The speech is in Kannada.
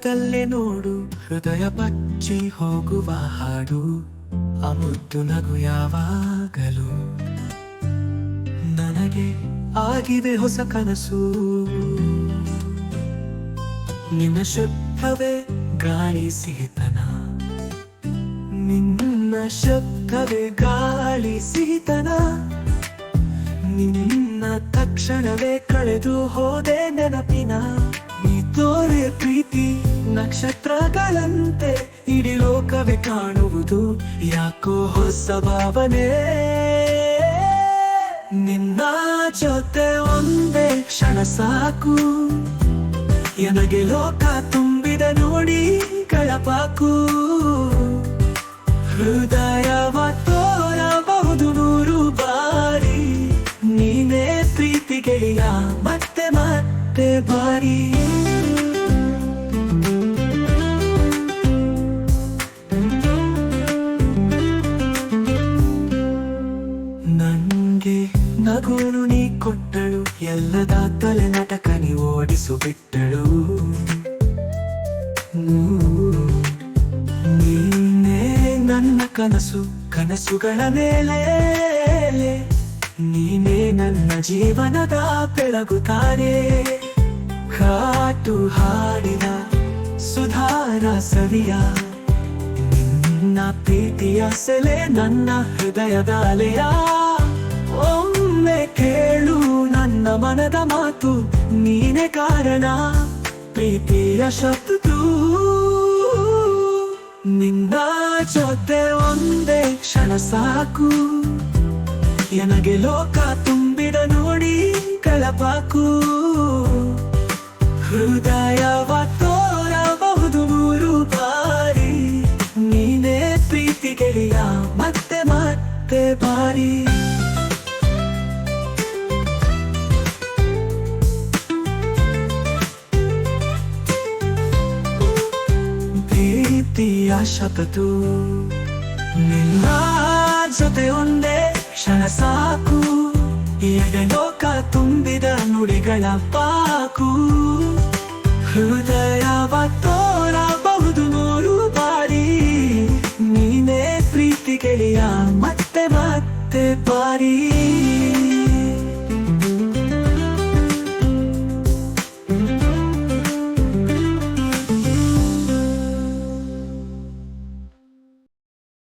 ನೋಟದಲ್ಲೇ ನೋಡು, ಹೃದಯ ಬಚ್ಚಿ ಹೋಗುವ ಹಾಡು, ಆ ಮುದ್ದು ನಗು ಯಾವಾಗಲೂ ನನಗೆ ಆಗಿದೆ ಹೊಸ ಕನಸು. ನಿನ್ನ ಶಬ್ದವೇ ಗಾಳಿ ಸಿಹಿತನ, ನಿನ್ನ ಶಬ್ದವೇ ಗಾಳಿ ಸಿಹಿತನ, ನಿನ್ನ ತಕ್ಷಣವೇ ಕಳೆದು ಹೋದೆ ನೆನಪಿನ. ನೀ ತೋರೆ ಪ್ರೀತಿ ನಕ್ಷತ್ರಗಳಂತೆ ಇಡೀ ಲೋಕವೇ ಕಾಣುವುದು, ಯಾಕೋ ಹೊಸ ಭಾವನೆ. ನಿನ್ನ ಜೊತೆ ಒಂದೇ ಕ್ಷಣ ಸಾಕು, ನನಗೆ ಲೋಕ ತುಂಬಿದ ನೋಡಿ ಕಳಪಾಕು. ಹೃದಯವ ತೋರಬಹುದು 100 ಬಾರಿ, ನೀನೇ ಪ್ರೀತಿಗೆಯ ಮತ್ತೆ ಮತ್ತೆ ಬಾರಿ. ನಂಗೆ ನಗುನು ನೀ ಕೊಟ್ಟಳು, ಎಲ್ಲದ ತಲೆ ನಾಟಕ ನೀ ಓಡಿಸು ಬಿಟ್ಟಳು. ನೀನೇ ನನ್ನ ಕನಸು, ಕನಸುಗಳ ಮೇಲೆ ನೀನೇ ನನ್ನ ಜೀವನದ ಬೆಳಗುತ್ತಾರೆ. ಕಾಟು ಹಾಡಿನ ಸುಧಾರ ಸವಿಯ, ನಿನ್ನ ಪ್ರೀತಿಯ ಸೆಲೆ ನನ್ನ ಹೃದಯದ ಅಲೆಯ. ಒಮ್ಮೆ ಕೇಳು ನನ್ನ ಮನದ ಮಾತು, ನೀನೇ ಕಾರಣ ಪ್ರೀತಿಯ ಶಬ್ದದ್ದು. ನಿನ್ನ ಜೊತೆ ಒಂದೇ ಕ್ಷಣ ಸಾಕು, ನನಗೆ ಲೋಕ ತುಂಬಿದ ನೋಡಿ ಕಳಪಾಕು. ಹೃದಯವ ತೋರಬಹುದು 100 ಬಾರಿ, ನೀನೇ ಪ್ರೀತಿಗೆಯ ಮತ್ತೆ ಮತ್ತೆ ಬಾರಿ. ಪ್ರೀತಿಯ ಶಪಥು, ನಿನ್ನ ಜೊತೆ ಒಂದೇ ಕ್ಷಣ ಸಾಕು, ಎಡೆ ಲೋಕ ತುಂಬಿದ ನುಡಿಗಳ ಪಾಕು. ಹೃದಯವ ತೋರಬಹುದು 100 ಬಾರಿ, ನೀನೇ ಪ್ರೀತಿಗೆಯ ಮತ್ತೆ ಮತ್ತೆ ಬಾರಿ.